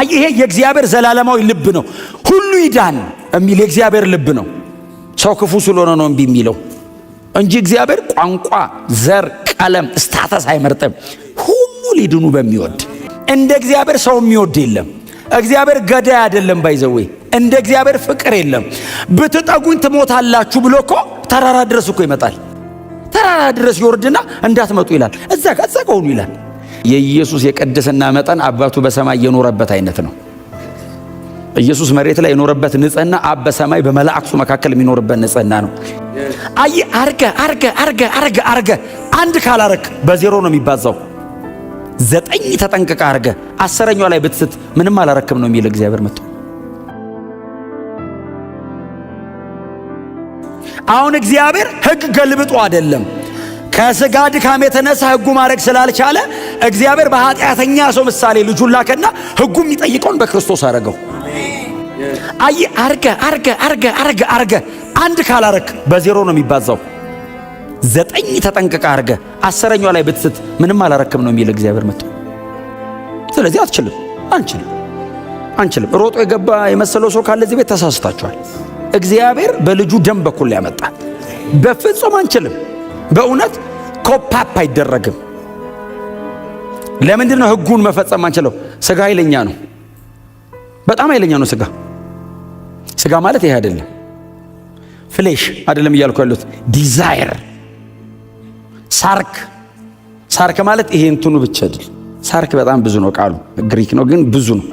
ይሄ የእግዚአብሔር ዘላለማዊ ልብ ነው። ሁሉ ይዳን የሚል የእግዚአብሔር ልብ ነው። ሰው ክፉ ስለሆነ ነው እምቢ የሚለው እንጂ እግዚአብሔር ቋንቋ፣ ዘር፣ ቀለም፣ ስታተስ አይመርጥም። ሁሉ ሊድኑ በሚወድ እንደ እግዚአብሔር ሰው የሚወድ የለም። እግዚአብሔር ገዳይ አይደለም። ባይዘዌ እንደ እግዚአብሔር ፍቅር የለም። ብትጠጉኝ ትሞታላችሁ ብሎ እኮ ተራራ ድረስ እኮ ይመጣል። ተራራ ድረስ ይወርድና እንዳትመጡ ይላል። እዛ ጋር ሆኑ ይላል። የኢየሱስ የቅድስና መጠን አባቱ በሰማይ የኖረበት አይነት ነው። ኢየሱስ መሬት ላይ የኖረበት ንጽህና አብ በሰማይ በመላእክቱ መካከል የሚኖርበት ንጽህና ነው። አርገ አንድ ካላረክ በዜሮ ነው የሚባዛው። 9 ተጠንቅቀ አርገ 10ኛው ላይ ብትስት ምንም አላረክም ነው የሚል እግዚአብሔር መጥቶ። አሁን እግዚአብሔር ሕግ ገልብጦ አይደለም። ከስጋ ድካም የተነሳ ሕጉ ማድረግ ስላልቻለ እግዚአብሔር በኃጢአተኛ ሰው ምሳሌ ልጁን ላከና ሕጉ የሚጠይቀውን በክርስቶስ አረገው። አርገ አንድ ካላረክ በዜሮ ነው የሚባዛው። 9 ተጠንቅቀ አርገ 10ኛው ላይ ብትስት ምንም አላረክም ነው የሚል እግዚአብሔር መጥቶ። ስለዚህ አንችልም። ሮጦ የገባ የመሰለው ሰው ካለ እዚህ ቤት ተሳስታችኋል። እግዚአብሔር በልጁ ደም በኩል ያመጣ። በፍጹም አንችልም። በእውነት ኮፓፕ አይደረግም። ለምንድን ነው ሕጉን መፈጸም አንችለው? ስጋ ኃይለኛ ነው፣ በጣም ኃይለኛ ነው ስጋ። ስጋ ማለት ይሄ አይደለም፣ ፍሌሽ አይደለም እያልኩ ያሉት ዲዛይር። ሳርክ ማለት ይሄ እንትኑ ብቻ አይደል። ሳርክ በጣም ብዙ ነው፣ ቃሉ ግሪክ ነው ግን ብዙ ነው።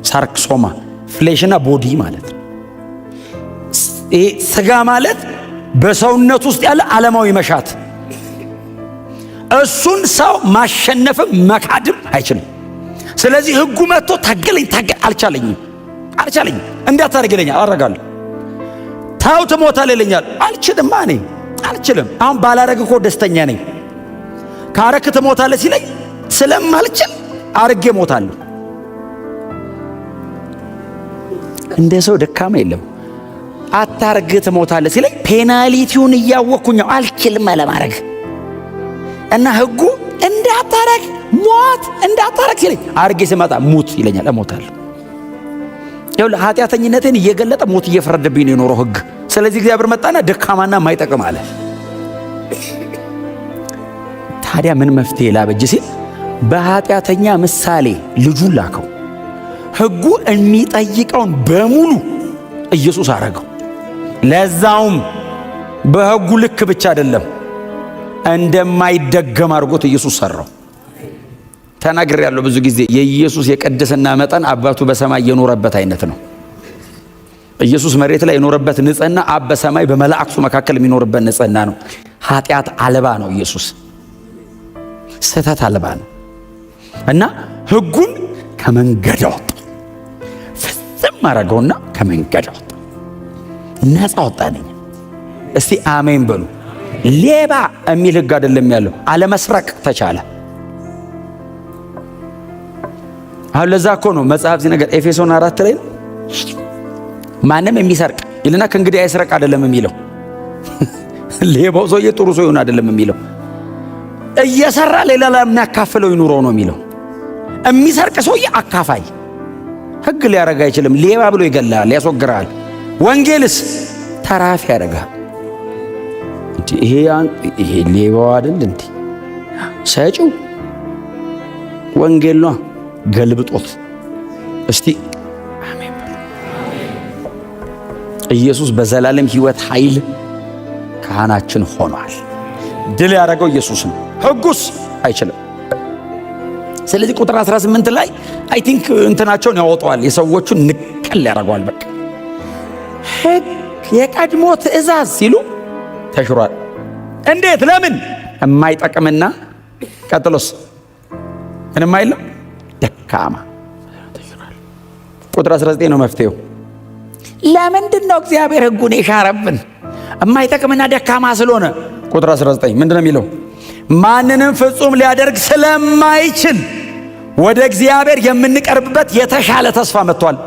ሳርክ ሶማ ፍሌሽና ቦዲ ማለት ነው። ይሄ ስጋ ማለት በሰውነት ውስጥ ያለ ዓለማዊ መሻት፣ እሱን ሰው ማሸነፍም መካድም አይችልም። ስለዚህ ሕጉ መጥቶ ታገለኝ አልቻለኝም። እንዳታረግ ይለኛል፣ አረጋለሁ። ታው ትሞታለህ ይለኛል፣ አልችልም። አሁን ባላረግ እኮ ደስተኛ ነኝ። ካረክ ትሞታለህ ሲለኝ ስለማልችል አርጌ ሞታለሁ። እንደ ሰው ደካማ የለም። አታርግ ትሞታለህ ሲለኝ ፔናሊቲውን እያወቅኩኝ አልችልም ለማድረግ እና ሕጉ እንዳታረግ ሲለኝ አርጌ ስመጣ ሙት ይለኛል፣ እሞታለሁ። ይኸውልህ ኃጢአተኝነቴን እየገለጠ ሞት እየፈረደብኝ ነው የኖረው ሕግ። ስለዚህ እግዚአብሔር መጣና ደካማና ማይጠቅም አለ። ታዲያ ምን መፍትሄ ላበጅ ሲል በኃጢአተኛ ምሳሌ ልጁን ላከው። ሕጉ የሚጠይቀውን በሙሉ ኢየሱስ አረገው። ለዛውም በሕጉ ልክ ብቻ አይደለም፣ እንደማይደገም አድርጎት ኢየሱስ ሰራው። ተናግሬያለሁ ብዙ ጊዜ። የኢየሱስ የቅድስና መጠን አባቱ በሰማይ የኖረበት አይነት ነው። ኢየሱስ መሬት ላይ የኖረበት ንጽህና አብ በሰማይ በመላእክቱ መካከል የሚኖርበት ንጽህና ነው። ኃጢአት አልባ ነው ኢየሱስ፣ ስህተት አልባ ነው እና ሕጉን ከመንገድ አወጣ፣ ፍጽም አረገውና ከመንገድ አወጣ፣ ነፃ ወጣነኝ። እስቲ አሜን በሉ። ሌባ የሚል ሕግ አይደለም ያለው፣ አለመስረቅ ተቻለ። አሁን ለዛ እኮ ነው መጽሐፍ ሲነገር ኤፌሶን 4 ላይ ማንም የሚሰርቅ ይልና ከእንግዲህ አይስረቅ አይደለም የሚለው። ሌባው ሰውዬ ጥሩ ሰው ይሁን አይደለም የሚለው። እየሰራ ሌላ ለሚያካፍለው ይኑረው ነው የሚለው። የሚሰርቅ ሰውዬ አካፋይ፣ ሕግ ሊያረጋ አይችልም። ሌባ ብሎ ይገላል፣ ያስወግራል። ወንጌልስ ተራፊ ያደርጋል። ይሄ ሌባው አይደል እንዴ ሰጪው? ወንጌል ነው ገልብጦት። እስቲ አሜን በሉ። ኢየሱስ በዘላለም ሕይወት ኃይል ካህናችን ሆኗል። ድል ያደረገው ኢየሱስ ነው፣ ሕጉስ አይችልም። ስለዚህ ቁጥር 18 ላይ አይ ቲንክ እንትናቸውን ያወጣዋል፣ የሰዎቹን ንቀል ያደርገዋል። በቃ ሕግ የቀድሞ ትእዛዝ ሲሉ ተሽሯል። እንዴት? ለምን? የማይጠቅምና ቀጥሎስ ምንም አይልም፣ ደካማ ተሽሯል። ቁጥር 19 ነው መፍትሄው። ለምንድን ነው እግዚአብሔር ሕጉን የሻረብን? የማይጠቅምና ደካማ ስለሆነ። ቁጥር 19 ምንድን ነው የሚለው? ማንንም ፍጹም ሊያደርግ ስለማይችል ወደ እግዚአብሔር የምንቀርብበት የተሻለ ተስፋ መጥቷል።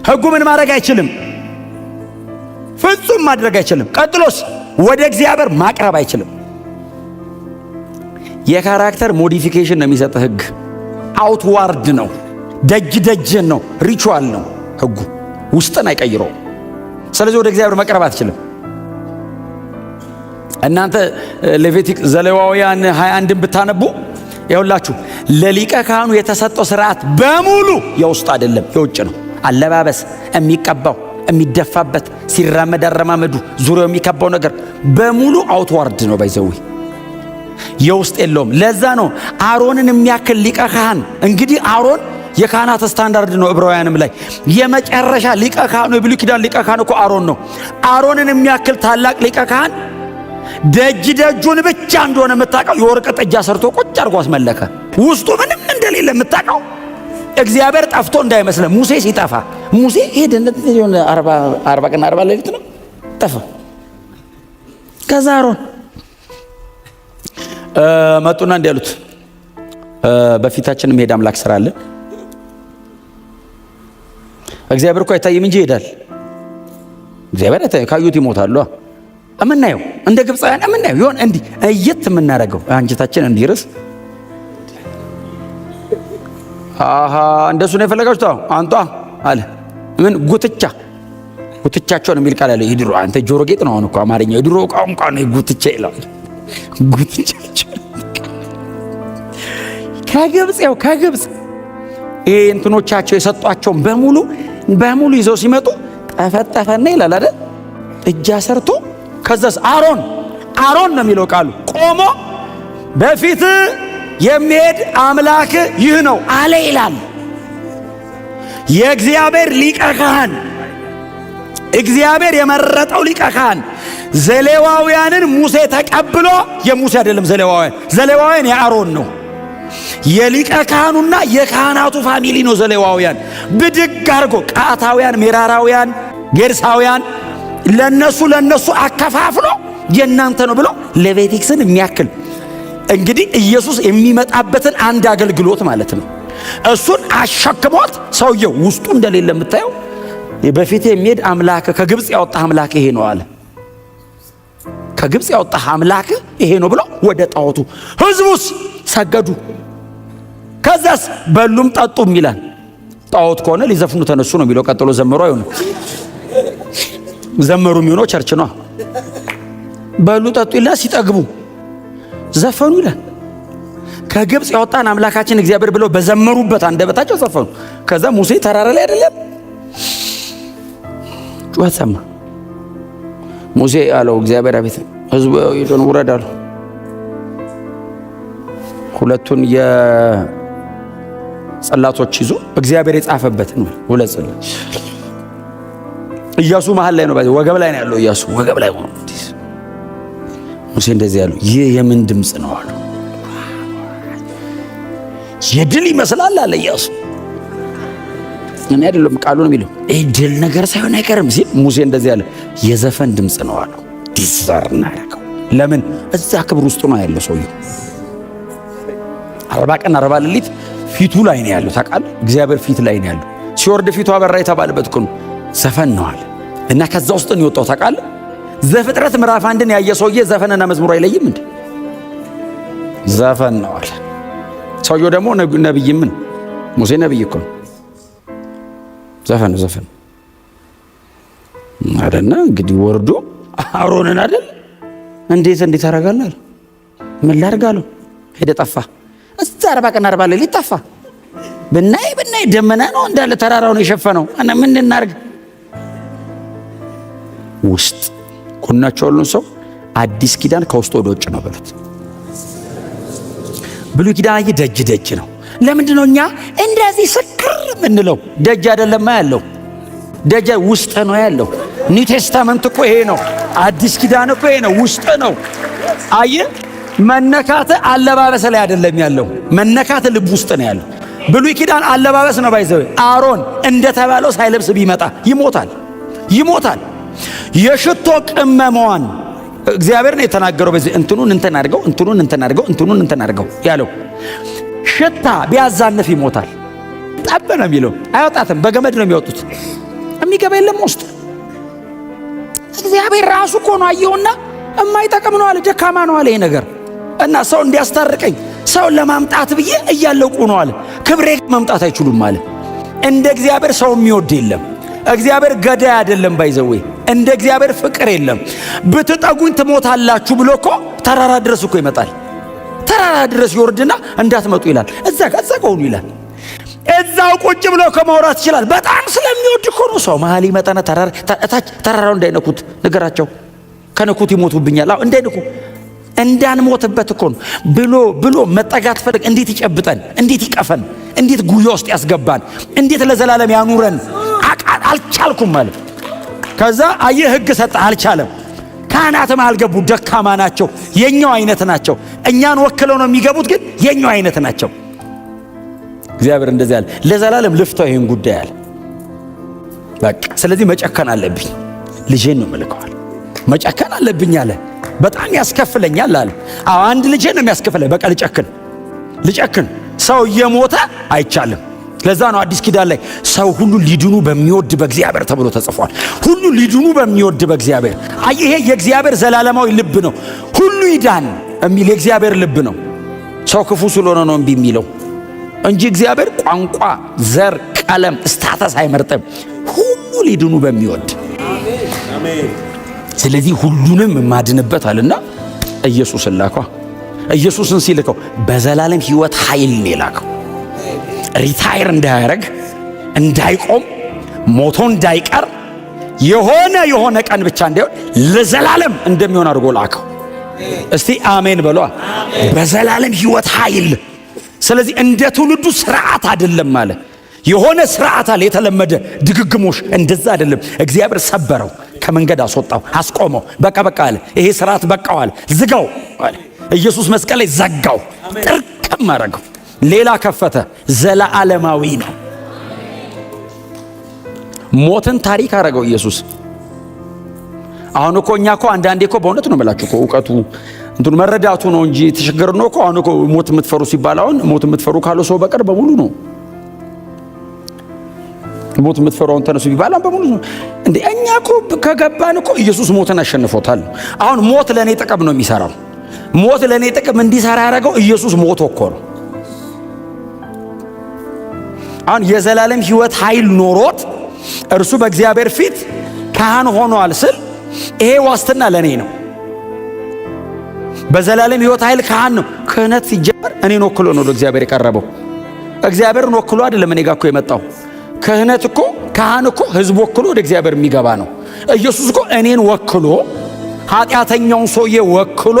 ሕጉ ምን ማድረግ አይችልም? ፍጹም ማድረግ አይችልም። ቀጥሎስ ወደ እግዚአብሔር ማቅረብ አይችልም። የካራክተር ሞዲፊኬሽን ነው የሚሰጥ ሕግ። አውትዋርድ ነው፣ ደጅን ነው፣ ሪቹዋል ነው ሕጉ፣ ውስጥን አይቀይረውም። ስለዚህ ወደ እግዚአብሔር መቅረብ አትችልም። እናንተ ሌቪቲክ ዘሌዋውያን 21ን ብታነቡ ይኸውላችሁ ለሊቀ ካህኑ የተሰጠው ሥርዓት በሙሉ የውስጥ አይደለም የውጭ ነው። አለባበስ፣ የሚቀባው፣ የሚደፋበት፣ ሲራመድ አረማመዱ፣ ዙሪያው የሚከባው ነገር በሙሉ አውትዋርድ ነው ባይዘዊ የውስጥ የለውም። ለዛ ነው አሮንን የሚያክል ሊቀ ካህን እንግዲህ አሮን የካህናት ስታንዳርድ ነው። ዕብራውያንም ላይ የመጨረሻ ሊቀ ካህኑ የብሉይ ኪዳን ሊቀ ካህን እኮ አሮን ነው። አሮንን የሚያክል ታላቅ ሊቀ ካህን ደጁን ብቻ እንደሆነ የምታውቀው የወርቅ ጥጃ ሰርቶ ቁጭ አድርጎ አስመለከ። ውስጡ ምንም እንደሌለ የምታውቀው እግዚአብሔር ጠፍቶ እንዳይመስለ። ሙሴ ሲጠፋ ሙሴ ሄደ 40 ቀን 40 ሌሊት ነው ጠፋ። ከዛ አሮን መጡና እንዲህ አሉት፣ በፊታችን መሄድ አምላክ ስራ አለ። እግዚአብሔር እኮ አይታይም እንጂ ይሄዳል። እግዚአብሔር አይታይም፣ ካዩት ይሞታሉ። እምናየው እንደ ግብፃውያን እምናየው ይሆን እንዲህ እየት የምናደርገው አንጀታችን እንዲርስ እንደሱ ነው የፈለጋችሁት? አንቷ አለ ምን ጉትቻቸውን የሚል ቃል አለ። ይድሮ አንተ ጆሮ ጌጥ ነው። አሁን እኮ አማርኛ የድሮ ቋንቋ ነው ጉትቻ ይላል። ጉትቻቸው ከግብፅ ይሄ እንትኖቻቸው የሰጧቸውን በሙሉ ይዘው ሲመጡ ጠፈጠፈና ይላል አይደል? ጥጃ ሰርቶ ከዛስ አሮን ነው የሚለው ቃሉ ቆሞ በፊት የሚሄድ አምላክ ይህ ነው አለ ይላል። የእግዚአብሔር ሊቀ ካህን እግዚአብሔር የመረጠው ሊቀ ካህን ዘሌዋውያንን ሙሴ ተቀብሎ የሙሴ አይደለም ዘሌዋውያን የአሮን ነው። የሊቀ ካህኑና የካህናቱ ፋሚሊ ነው ዘሌዋውያን። ብድግ አድርጎ ቃታውያን፣ ሜራራውያን፣ ጌርሳውያን ለነሱ አከፋፍሎ የእናንተ ነው ብሎ ሌቪቲክስን የሚያክል እንግዲህ ኢየሱስ የሚመጣበትን አንድ አገልግሎት ማለት ነው። እሱን አሸክሞት ሰውየው ውስጡ እንደሌለ የምታየው በፊት የሚሄድ አምላክ ከግብፅ ያወጣ አምላክ ይሄ ነው አለ። ከግብፅ ያወጣ አምላክ ይሄ ነው ብሎ ወደ ጣዖቱ ህዝቡስ ሰገዱ። ከዛስ በሉም ጠጡም ይላል። ጣዖት ከሆነ ሊዘፍኑ ተነሱ ነው የሚለው። ቀጥሎ ዘመሩ አይሆንም። ዘመሩ የሚሆነው ቸርች ነው። በሉ ጠጡ ይላል። ሲጠግቡ ዘፈኑ ይላል። ከግብፅ ያወጣን አምላካችን እግዚአብሔር ብለው በዘመሩበት አንደበታቸው ዘፈኑ። ከዛ ሙሴ ተራራ ላይ አይደለም ጩኸት ሰማ። ሙሴ አለው እግዚአብሔር አቤት ህዝቡ ይዶን ውረድ አለው። ሁለቱን የጸላቶች ይዞ እግዚአብሔር የጻፈበትን ሁለት ጽላት ኢያሱ መሃል ላይ ነው፣ ወገብ ላይ ነው ያለው። ኢያሱ ወገብ ላይ ሆኖ ሙሴ እንደዚህ ያለው ይህ የምን ድምፅ ነው አለው። የድል ይመስላል አለ ኢያሱ። እኔ አይደለም ቃሉ ነው የሚለው ድል ነገር ሳይሆን አይቀርም ሲል ሙሴ እንደዚህ ያለ የዘፈን ድምፅ ነው አለው። ዲዛርና ያረከው ለምን እዛ ክብር ውስጥ ነው ያለው ሰውየው። 40 ቀን 40 ሌሊት ፊቱ ላይ ነው ያለው። ታውቃለህ እግዚአብሔር ፊት ላይ ነው ያለው። ሲወርድ ፊቱ አበራ የተባለበት እኮ ነው ዘፈን ነው አለ። እና ከዛ ውስጥ ነው የወጣው። ታውቃለህ ዘፍጥረት ምዕራፍ 1ን ያየ ሰውዬ ዘፈንና መዝሙር አይለይም እንዴ? ዘፈን ነው አለ። ሰውየው ደግሞ ነብይ ምን ሙሴ ነብይ እኮ ነው። ዘፈን አደና እንግዲህ ወርዶ አሮንን አይደል እንዴት ታረጋለህ? ምን ላርጋለሁ? ሄደ ጠፋ። እዛ 40 ቀን 40 ሌሊት ጠፋ። ብናይ ደመና ነው እንዳለ ተራራውን የሸፈነው። እና ምን እናርግ? ውስጥ ጎናቸው ያሉን ሰው አዲስ ኪዳን ከውስጥ ወደ ውጭ ነው በሉት። ብሉይ ኪዳን ደጅ ነው። ለምንድን ነው እኛ እንደዚህ ስክር ምንለው? ደጅ አይደለም ያለው፣ ደጅ ውስጥ ነው ያለው። ኒው ቴስታመንት እኮ ይሄ ነው። አዲስ ኪዳን እኮ ይሄ ነው፣ ውስጥ ነው። አየህ መነካት አለባበስ ላይ አይደለም ያለው፣ መነካት ልብ ውስጥ ነው ያለው። ብሉይ ኪዳን አለባበስ ነው ባይዘው። አሮን እንደተባለው ሳይለብስ ቢመጣ ይሞታል። የሽቶ ቅመማዋን እግዚአብሔር ነው የተናገረው። በዚህ እንትኑን እንትን አድርገው ያለው ሽታ ቢያዛንፍ ይሞታል። ጠብ ነው የሚለው አይወጣትም። በገመድ ነው የሚወጡት። የሚገባ የለም ውስጥ። እግዚአብሔር ራሱ እኮ ነው አየውና የማይጠቅም ነው አለ፣ ደካማ ነው አለ ይሄ ነገር። እና ሰው እንዲያስታርቀኝ ሰው ለማምጣት ብዬ እያለቁ ነው አለ። ክብሬ መምጣት አይችሉም አለ። እንደ እግዚአብሔር ሰው የሚወድ የለም። እግዚአብሔር ገዳይ አይደለም። ባይዘዌ እንደ እግዚአብሔር ፍቅር የለም። ብትጠጉኝ ትሞታላችሁ ብሎ እኮ ተራራ ድረስ እኮ ይመጣል። ተራራ ድረስ ይወርድና እንዳትመጡ ይላል። እዛ ቆኑ ይላል። እዛው ቁጭ ብሎ ከማውራት ይችላል። በጣም ስለሚወድ እኮ ነው። ሰው መሀል ይመጣና ተራራው እንዳይነኩት ነገራቸው። ከነኩት ይሞቱብኛል። አዎ እንዳይነኩ እንዳንሞትበት እኮ ነው ብሎ መጠጋት ፈልግ። እንዴት ይጨብጠን፣ እንዴት ይቀፈን፣ እንዴት ጉያ ውስጥ ያስገባን፣ እንዴት ለዘላለም ያኑረን። አልቻልኩም ማለት ከዛ አየህ ሕግ ሰጠ፣ አልቻለም። ካህናትም አልገቡ፣ ደካማ ናቸው፣ የኛው አይነት ናቸው። እኛን ወክለው ነው የሚገቡት፣ ግን የኛው አይነት ናቸው። እግዚአብሔር እንደዚህ ያለ ለዘላለም ልፍታው ይሄን ጉዳይ አለ። በቃ ስለዚህ መጨከን አለብኝ፣ ልጄን ነው መልከዋል። መጨከን አለብኝ አለ። በጣም ያስከፍለኛል አለ። አዎ አንድ ልጄን ነው የሚያስከፍለኝ። በቃ ልጨክን። ሰው እየሞተ አይቻልም። ለዛ ነው አዲስ ኪዳን ላይ ሰው ሁሉ ሊድኑ በሚወድ በእግዚአብሔር ተብሎ ተጽፏል። ሁሉ ሊድኑ በሚወድ በእግዚአብሔር። ይሄ የእግዚአብሔር ዘላለማዊ ልብ ነው። ሁሉ ይዳን የሚል የእግዚአብሔር ልብ ነው። ሰው ክፉ ስለሆነ ነው እምቢ የሚለው እንጂ እግዚአብሔር ቋንቋ፣ ዘር፣ ቀለም፣ ስታተስ አይመርጥም። ሁሉ ሊድኑ በሚወድ አሜን። ስለዚህ ሁሉንም ማድንበት አለና ኢየሱስን ላከው። ኢየሱስን ሲልከው በዘላለም ሕይወት ኃይል ነው የላከው። ሪታየር እንዳያረግ፣ እንዳይቆም፣ ሞቶ እንዳይቀር የሆነ ቀን ብቻ እንዳይሆን ለዘላለም እንደሚሆን አድርጎ ላከው። እስቲ አሜን በሏ። በዘላለም ሕይወት ኃይል። ስለዚህ እንደ ትውልዱ ስርዓት አይደለም አለ። የሆነ ስርዓት አለ፣ የተለመደ ድግግሞሽ፣ እንደዛ አይደለም። እግዚአብሔር ሰበረው፣ ከመንገድ አስወጣው፣ አስቆመው። በቃ አለ። ይሄ ስርዓት በቃው አለ። ዝጋው አለ። ኢየሱስ መስቀል ላይ ዘጋው፣ ጥርቅም አረገው፣ ሌላ ከፈተ። ዘላለማዊ ነው። ሞትን ታሪክ አረገው ኢየሱስ። አሁን እኮ እኛ እኮ አንዳንዴ እኮ በእውነት ነው የምላችሁ እኮ እውቀቱ እንትኑ መረዳቱ ነው እንጂ ተሸገርነው እኮ። አሁን እኮ ሞት የምትፈሩ ሲባል አሁን ሞት የምትፈሩ ካለው ሰው በቀር በሙሉ ነው። ሞት የምትፈራውን ተነሱ ቢባል በሙሉ ነው እንዴ። እኛ እኮ ከገባን እኮ ኢየሱስ ሞትን አሸንፎታል። አሁን ሞት ለኔ ጥቅም ነው የሚሰራው። ሞት ለኔ ጥቅም እንዲሰራ ያደረገው ኢየሱስ ሞቶ እኮ ነው። አሁን የዘላለም ሕይወት ኃይል ኖሮት እርሱ በእግዚአብሔር ፊት ካህን ሆኗል ስል ይሄ ዋስትና ለኔ ነው። በዘላለም ሕይወት ኃይል ካህን ነው። ክህነት ሲጀመር እኔን ወክሎ ነው ለእግዚአብሔር የቀረበው። እግዚአብሔርን ወክሎ አይደለም እኔ ጋር እኮ የመጣው። ክህነት እኮ ካህን እኮ ሕዝብ ወክሎ ወደ እግዚአብሔር የሚገባ ነው። ኢየሱስ እኮ እኔን ወክሎ ኃጢአተኛውን ሰውዬ ወክሎ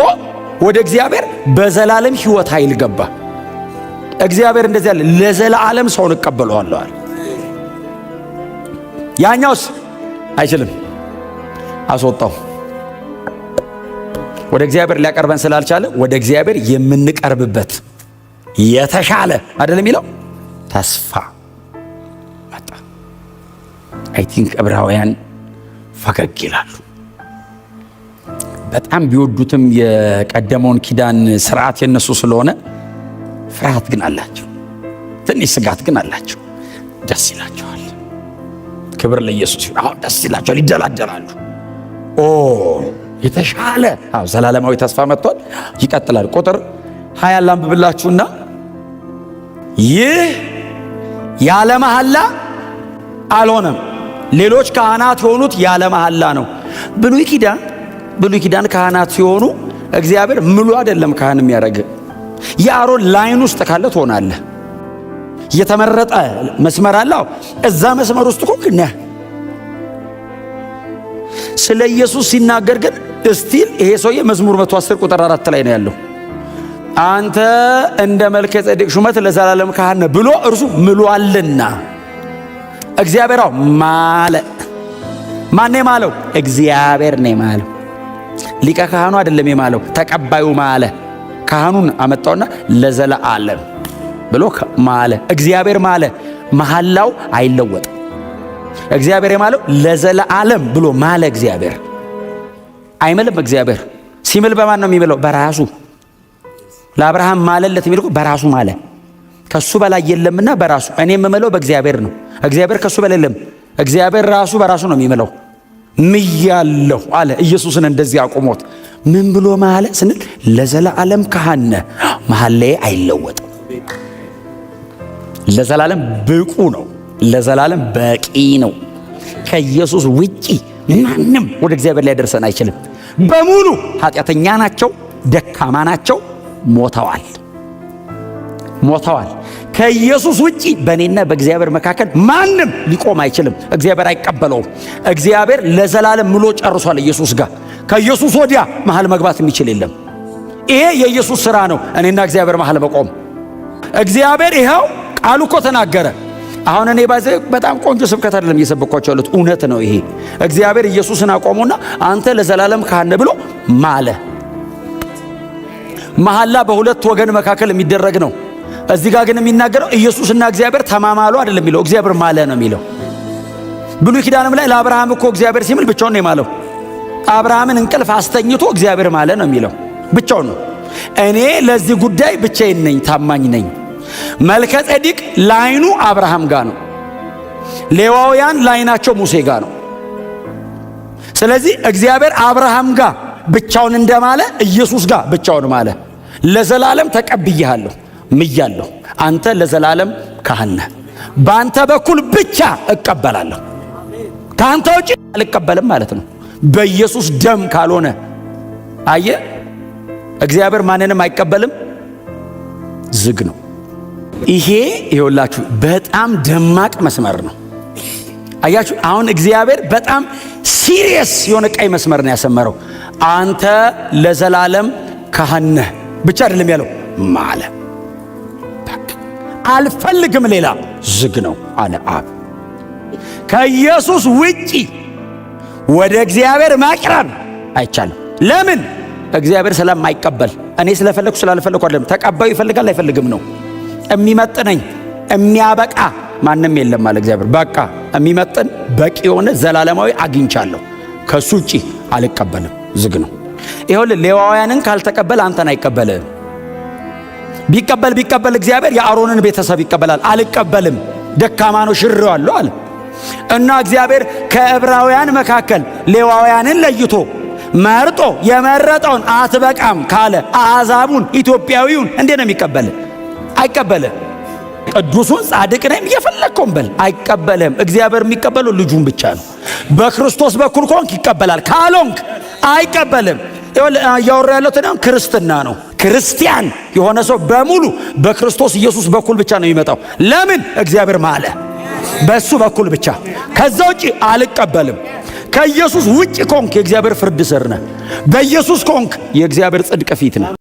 ወደ እግዚአብሔር በዘላለም ሕይወት ኃይል ገባ። እግዚአብሔር እንደዚህ ያለ ለዘላለም ሰውን እቀበለዋለሁ አለ። ያኛውስ አይችልም፣ አስወጣው። ወደ እግዚአብሔር ሊያቀርበን ስላልቻለ ወደ እግዚአብሔር የምንቀርብበት የተሻለ አይደለም የሚለው ተስፋ መጣ። አይ ቲንክ ዕብራውያን ፈገግ ይላሉ። በጣም ቢወዱትም የቀደመውን ኪዳን ስርዓት የነሱ ስለሆነ ፍርሃት ግን አላቸው፣ ትንሽ ስጋት ግን አላቸው። ደስ ይላቸዋል። ክብር ለኢየሱስ ይሁን። አሁን ደስ ይላቸዋል፣ ይደላደላሉ። የተሻለ ዘላለማዊ ተስፋ መጥቷል። ይቀጥላል። ቁጥር 20 ላንብብላችሁና ይህ ያለ መሐላ አልሆነም። ሌሎች ካህናት የሆኑት ያለ መሐላ ነው። ብሉይ ኪዳን ካህናት ሲሆኑ እግዚአብሔር ምሉ አይደለም ካህን የሚያደርግ። የአሮን ላይን ውስጥ ካለ ትሆናለህ። የተመረጠ መስመር አለው። እዛ መስመር ውስጥ እኮ ግን ስለ ኢየሱስ ሲናገር ግን እስቲል ይሄ ሰውዬ መዝሙር 110 ቁጥር 4 ላይ ነው ያለው። አንተ እንደ መልከ ጼዴቅ ሹመት ለዘላለም ካህን ነህ ብሎ እርሱ ምሏልና። እግዚአብሔር ማለ። ማን ነው የማለው? እግዚአብሔር ነው የማለው። ሊቀ ካህኑ አይደለም የማለው፣ ተቀባዩ ማለ። ካህኑን አመጣውና ለዘላለም ብሎ ማለ። እግዚአብሔር ማለ። መሐላው አይለወጥም። እግዚአብሔር የማለው ለዘላለም ብሎ ማለ። እግዚአብሔር አይምልም። እግዚአብሔር ሲምል በማን ነው የሚምለው? በራሱ። ለአብርሃም ማለለት የሚል በራሱ ማለ። ከሱ በላይ የለምና በራሱ። እኔ የምምለው በእግዚአብሔር ነው። እግዚአብሔር ከሱ በላይ የለም። እግዚአብሔር ራሱ በራሱ ነው የሚምለው። ምያለሁ አለ። ኢየሱስን እንደዚህ አቁሞት ምን ብሎ ማለ ስንል ለዘላለም ካህን ነህ መሐላዬ አይለወጥም። ለዘላለም ብቁ ነው። ለዘላለም በቂ ነው። ከኢየሱስ ውጪ ማንም ወደ እግዚአብሔር ላይ ደርሰን አይችልም። በሙሉ ኃጢአተኛ ናቸው፣ ደካማ ናቸው፣ ሞተዋል። ከኢየሱስ ውጪ በእኔና በእግዚአብሔር መካከል ማንም ሊቆም አይችልም። እግዚአብሔር አይቀበለውም። እግዚአብሔር ለዘላለም ምሎ ጨርሷል ኢየሱስ ጋር። ከኢየሱስ ወዲያ መሃል መግባት የሚችል የለም። ይሄ የኢየሱስ ሥራ ነው፣ እኔና እግዚአብሔር መሃል መቆም። እግዚአብሔር ይኸው ቃሉ እኮ ተናገረ። አሁን እኔ በጣም ቆንጆ ስብከት አይደለም እየሰበኳቸው ያሉት፣ እውነት ነው ይሄ። እግዚአብሔር ኢየሱስን አቆሙና አንተ ለዘላለም ካህን ብሎ ማለ። መሐላ በሁለት ወገን መካከል የሚደረግ ነው። እዚህ ጋር ግን የሚናገረው ኢየሱስና እግዚአብሔር ተማማሉ አይደለም የሚለው፣ እግዚአብሔር ማለ ነው የሚለው። ብሉይ ኪዳንም ላይ ለአብርሃም እኮ እግዚአብሔር ሲምል ብቻውን ነው የማለው። አብርሃምን እንቅልፍ አስተኝቶ እግዚአብሔር ማለ ነው የሚለው፣ ብቻውን ነው። እኔ ለዚህ ጉዳይ ብቻዬን ነኝ፣ ታማኝ ነኝ። መልከ ጼዴቅ ላይኑ አብርሃም ጋር ነው። ሌዋውያን ላይናቸው ሙሴ ጋር ነው። ስለዚህ እግዚአብሔር አብርሃም ጋር ብቻውን እንደማለ ኢየሱስ ጋር ብቻውን ማለ። ለዘላለም ተቀብዬሃለሁ፣ ምያለሁ። አንተ ለዘላለም ካህን ነህ። በአንተ በኩል ብቻ እቀበላለሁ፣ ከአንተ ውጭ አልቀበልም ማለት ነው። በኢየሱስ ደም ካልሆነ አየ እግዚአብሔር ማንንም አይቀበልም፣ ዝግ ነው። ይሄ ይኸውላችሁ በጣም ደማቅ መስመር ነው። አያችሁ አሁን እግዚአብሔር በጣም ሲሪየስ የሆነ ቀይ መስመር ነው ያሰመረው። አንተ ለዘላለም ካህን ነህ ብቻ አይደለም ያለው ማለ። አልፈልግም ሌላ፣ ዝግ ነው አለ አብ። ከኢየሱስ ውጪ ወደ እግዚአብሔር ማቅረብ አይቻልም። ለምን? እግዚአብሔር ስለማይቀበል። እኔ ስለፈለኩ ስላልፈለኩ አይደለም። ተቀባዩ ይፈልጋል አይፈልግም ነው። የሚመጥነኝ የሚያበቃ ማንም የለም አለ እግዚአብሔር። በቃ የሚመጥን በቂ የሆነ ዘላለማዊ አግኝቻለሁ፣ ከሱ ውጪ አልቀበልም፣ ዝግ ነው። ይኸውልህ ሌዋውያንን ካልተቀበል አንተን አይቀበልም። ቢቀበል እግዚአብሔር የአሮንን ቤተሰብ ይቀበላል። አልቀበልም፣ ደካማ ነው፣ ሽሬዋለሁ አለ እና እግዚአብሔር ከዕብራውያን መካከል ሌዋውያንን ለይቶ መርጦ የመረጠውን አትበቃም ካለ አሕዛቡን ኢትዮጵያዊውን እንዴት ነው የሚቀበል? አይቀበልም። ቅዱሱን ጻድቅ ነኝ የፈለግከውን በል፣ አይቀበልም። እግዚአብሔር የሚቀበለው ልጁን ብቻ ነው። በክርስቶስ በኩል ከሆንክ ይቀበላል፣ ካልሆንክ አይቀበልም። እያወራ ያለው ክርስትና ነው። ክርስቲያን የሆነ ሰው በሙሉ በክርስቶስ ኢየሱስ በኩል ብቻ ነው የሚመጣው። ለምን? እግዚአብሔር ማለ፣ በሱ በኩል ብቻ። ከዛ ውጪ አልቀበልም። ከኢየሱስ ውጪ ከሆንክ የእግዚአብሔር ፍርድ ስር ነህ። በኢየሱስ ከሆንክ የእግዚአብሔር ጽድቅ ፊት ነህ።